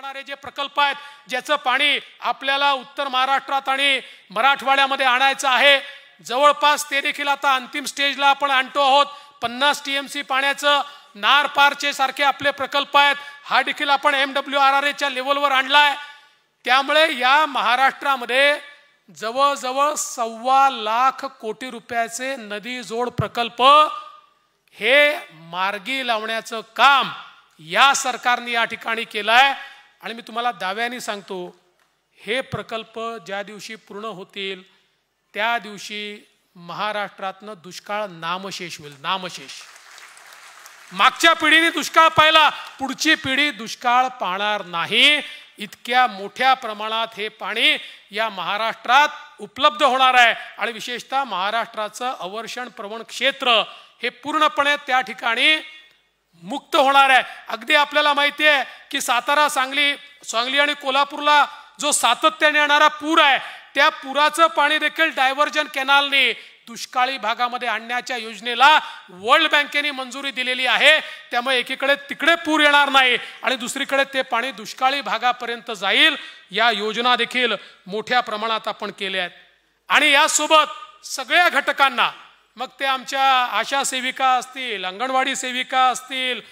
जाणारे जे प्रकल्प आहेत, ज्याचं पाणी आपल्याला उत्तर महाराष्ट्रात आणि मराठवाड्यामध्ये आणायचं आहे, जवळपास ते देखील आता अंतिम स्टेजला आपण आणतो आहोत. 50 TMC पाण्याचं नार पारचे सारखे आपले प्रकल्प आहेत, हा देखील आपण MWRRAच्या लेवलवर आणलाय. त्यामुळे या महाराष्ट्रामध्ये जवळजवळ 1.25 लाख कोटी रुपयाचे नदी जोड प्रकल्प हे मार्गी लावण्याचं काम या सरकारने या ठिकाणी केलंय. आणि मी तुम्हाला दाव्याने सांगतो, हे प्रकल्प ज्या दिवशी पूर्ण होतील त्या दिवशी महाराष्ट्रातनं दुष्काळ नामशेष होईल, नामशेष. मागच्या पिढीने दुष्काळ पाहिला, पुढची पिढी दुष्काळ पाहणार नाही. इतक्या मोठ्या प्रमाणात हे पाणी या महाराष्ट्रात उपलब्ध होणार आहे. आणि विशेषतः महाराष्ट्राचं अवर्षण प्रवण क्षेत्र हे पूर्णपणे त्या ठिकाणी मुक्त होणार आहे. अगदी आपल्याला माहिती आहे की सातारा, सांगली आणि कोल्हापूरला जो सातत्याने येणारा पूर आहे, त्या पुराचं पाणी देखील डायव्हर्जन कॅनलने दुष्काळी भागामध्ये आणण्याच्या योजनेला वर्ल्ड बँकेने मंजुरी दिलेली आहे. त्यामुळे एकीकडे तिकडे पूर येणार नाही आणि दुसरीकडे ते पाणी दुष्काळी भागापर्यंत जाईल. या योजना देखील मोठ्या प्रमाणात आपण केल्या आहेत. आणि यासोबत सगळ्या घटकांना, मग ते आमच्या आशा सेविका असतील, अंगणवाडी सेविका असतील,